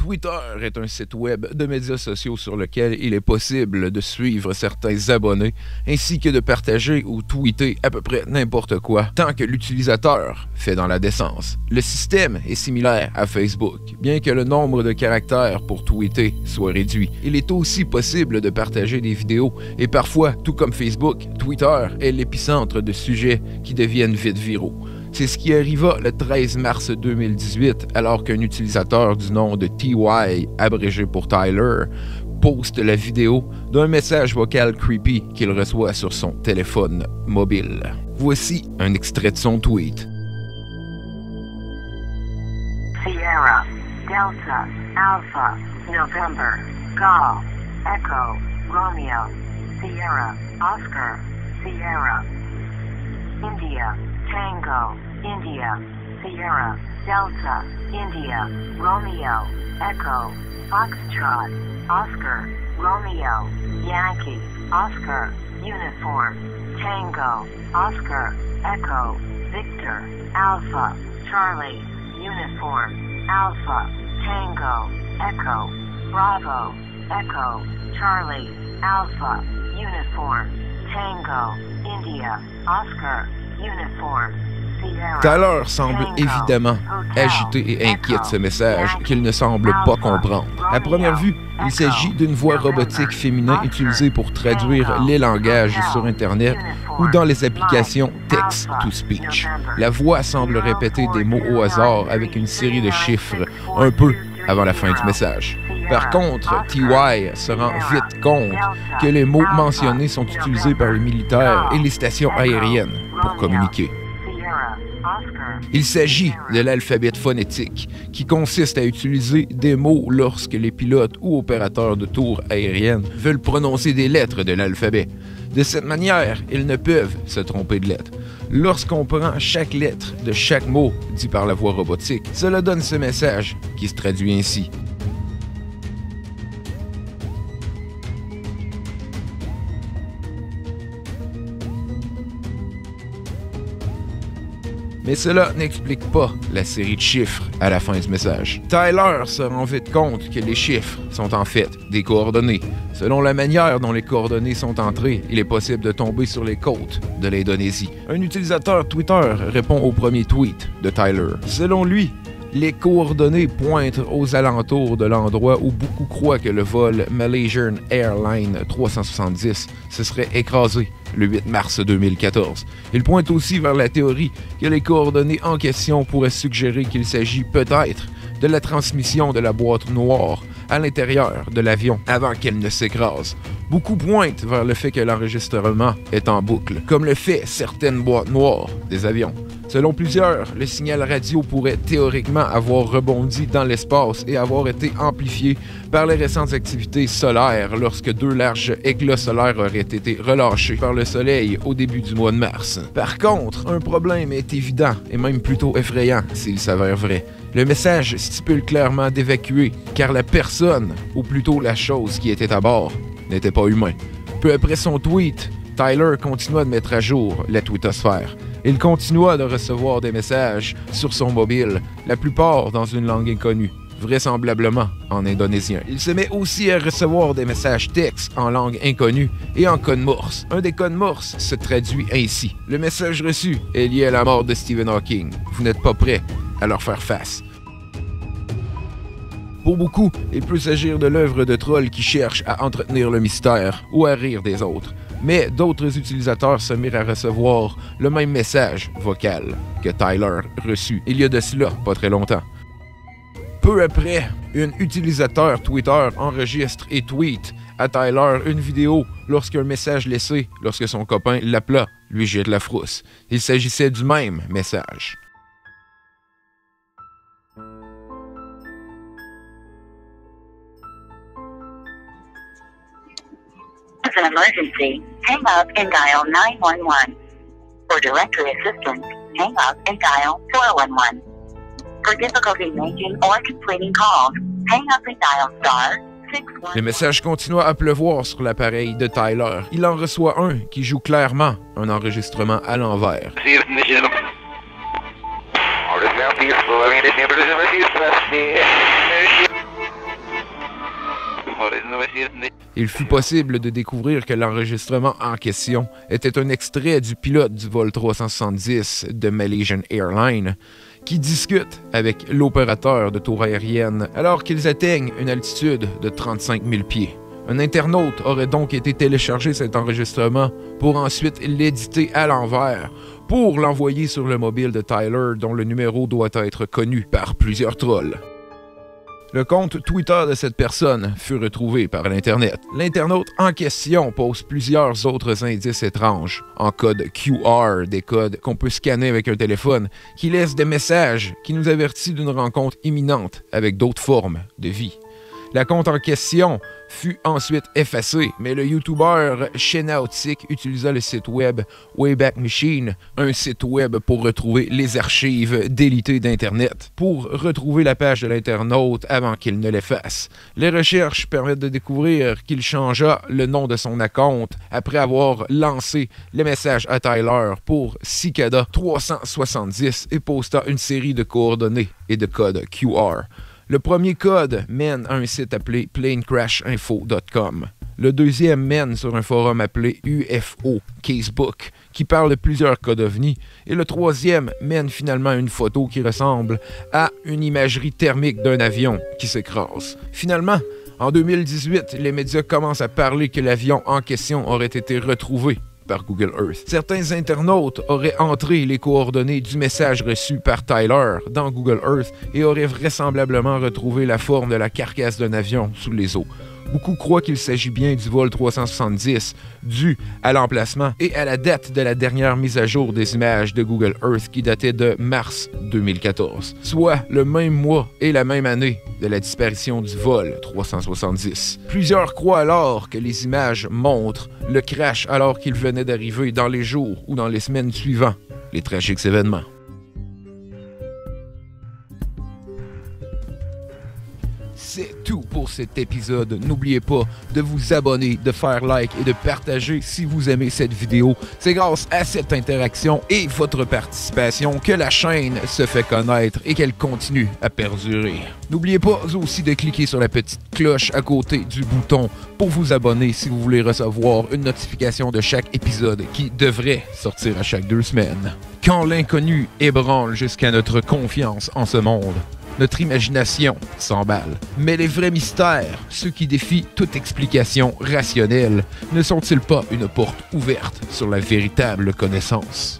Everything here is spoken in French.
Twitter est un site web de médias sociaux sur lequel il est possible de suivre certains abonnés ainsi que de partager ou tweeter à peu près n'importe quoi tant que l'utilisateur fait dans la décence. Le système est similaire à Facebook, bien que le nombre de caractères pour tweeter soit réduit. Il est aussi possible de partager des vidéos et parfois, tout comme Facebook, Twitter est l'épicentre de sujets qui deviennent vite viraux. C'est ce qui arriva le 13 mars 2018 alors qu'un utilisateur du nom de TY, abrégé pour Tyler, poste la vidéo d'un message vocal creepy qu'il reçoit sur son téléphone mobile. Voici un extrait de son tweet. Sierra, Delta, Alpha, November, Golf, Echo, Romeo, Sierra, Oscar, Sierra, India, Tango, India, Sierra, Delta, India, Romeo, Echo, Foxtrot, Oscar, Romeo, Yankee, Oscar, Uniform, Tango, Oscar, Echo, Victor, Alpha, Charlie, Uniform, Alpha, Tango, Echo, Bravo, Echo, Charlie, Alpha, Uniform, Tango, India, Oscar, Uniform, Sierra. Tyler semble évidemment agité et inquiet de ce message qu'il ne semble pas comprendre. À première vue, il s'agit d'une voix robotique féminin utilisée pour traduire les langages sur Internet ou dans les applications text-to-speech. La voix semble répéter des mots au hasard avec une série de chiffres, un peu avant la fin du message. Par contre, TY se rend vite compte que les mots mentionnés sont utilisés par les militaires et les stations aériennes pour communiquer. Il s'agit de l'alphabet phonétique, qui consiste à utiliser des mots lorsque les pilotes ou opérateurs de tours aériennes veulent prononcer des lettres de l'alphabet. De cette manière, ils ne peuvent se tromper de lettres. Lorsqu'on prend chaque lettre de chaque mot dit par la voix robotique, cela donne ce message qui se traduit ainsi. Mais cela n'explique pas la série de chiffres à la fin du message. Tyler se rend vite compte que les chiffres sont en fait des coordonnées. Selon la manière dont les coordonnées sont entrées, il est possible de tomber sur les côtes de l'Indonésie. Un utilisateur Twitter répond au premier tweet de Tyler. Selon lui, les coordonnées pointent aux alentours de l'endroit où beaucoup croient que le vol Malaysian Airlines 370 se serait écrasé le 8 mars 2014. Il pointe aussi vers la théorie que les coordonnées en question pourraient suggérer qu'il s'agit peut-être de la transmission de la boîte noire à l'intérieur de l'avion avant qu'elle ne s'écrase. Beaucoup pointent vers le fait que l'enregistrement est en boucle, comme le fait certaines boîtes noires des avions. Selon plusieurs, le signal radio pourrait théoriquement avoir rebondi dans l'espace et avoir été amplifié par les récentes activités solaires lorsque 2 larges éclats solaires auraient été relâchés par le Soleil au début du mois de mars. Par contre, un problème est évident et même plutôt effrayant s'il s'avère vrai. Le message stipule clairement d'évacuer, car la personne, ou plutôt la chose qui était à bord, n'était pas humain. Peu après son tweet, Tyler continua de mettre à jour la twittosphère. Il continua de recevoir des messages sur son mobile, la plupart dans une langue inconnue, vraisemblablement en indonésien. Il se met aussi à recevoir des messages textes en langue inconnue et en code morse. Un des codes morse se traduit ainsi. Le message reçu est lié à la mort de Stephen Hawking. Vous n'êtes pas prêt à leur faire face. Pour beaucoup, il peut s'agir de l'œuvre de trolls qui cherchent à entretenir le mystère ou à rire des autres. Mais d'autres utilisateurs se mirent à recevoir le même message vocal que Tyler reçut il y a de cela pas très longtemps. Peu après, un utilisateur Twitter enregistre et tweet à Tyler une vidéo lorsqu'un message laissé lorsque son copain l'appela lui jette la frousse. Il s'agissait du même message. As an emergency, hang up and dial 911. For directory assistance, hang up and dial 411. For difficulty making or completing calls, hang up and dial *6. Le message continua à pleuvoir sur l'appareil de Tyler. Il en reçoit un qui joue clairement un enregistrement à l'envers. Il fut possible de découvrir que l'enregistrement en question était un extrait du pilote du vol 370 de Malaysian Airlines qui discute avec l'opérateur de tour aérienne alors qu'ils atteignent une altitude de 35 000 pieds. Un internaute aurait donc été téléchargé cet enregistrement pour ensuite l'éditer à l'envers pour l'envoyer sur le mobile de Tyler dont le numéro doit être connu par plusieurs trolls. Le compte Twitter de cette personne fut retrouvé par l'Internet. L'internaute en question pose plusieurs autres indices étranges, en code QR, des codes qu'on peut scanner avec un téléphone, qui laissent des messages qui nous avertissent d'une rencontre imminente avec d'autres formes de vie. La compte en question fut ensuite effacée, mais le YouTuber Shenautic utilisa le site web Wayback Machine, un site web pour retrouver les archives délitées d'Internet, pour retrouver la page de l'internaute avant qu'il ne l'efface. Les recherches permettent de découvrir qu'il changea le nom de son compte après avoir lancé les messages à Tyler pour Cicada 370 et posta une série de coordonnées et de codes QR. Le premier code mène à un site appelé planecrashinfo.com. Le deuxième mène sur un forum appelé UFO Casebook, qui parle de plusieurs codes ovnis. Et le troisième mène finalement à une photo qui ressemble à une imagerie thermique d'un avion qui s'écrase. Finalement, en 2018, les médias commencent à parler que l'avion en question aurait été retrouvé par Google Earth. Certains internautes auraient entré les coordonnées du message reçu par Tyler dans Google Earth et auraient vraisemblablement retrouvé la forme de la carcasse d'un avion sous les eaux. Beaucoup croient qu'il s'agit bien du vol 370 dû à l'emplacement et à la date de la dernière mise à jour des images de Google Earth qui datait de mars 2014, soit le même mois et la même année de la disparition du vol 370. Plusieurs croient alors que les images montrent le crash alors qu'il venait d'arriver dans les jours ou dans les semaines suivant les tragiques événements. C'est tout pour cet épisode. N'oubliez pas de vous abonner, de faire like et de partager si vous aimez cette vidéo. C'est grâce à cette interaction et votre participation que la chaîne se fait connaître et qu'elle continue à perdurer. N'oubliez pas aussi de cliquer sur la petite cloche à côté du bouton pour vous abonner si vous voulez recevoir une notification de chaque épisode qui devrait sortir à chaque 2 semaines. Quand l'inconnu ébranle jusqu'à notre confiance en ce monde, notre imagination s'emballe. Mais les vrais mystères, ceux qui défient toute explication rationnelle, ne sont-ils pas une porte ouverte sur la véritable connaissance?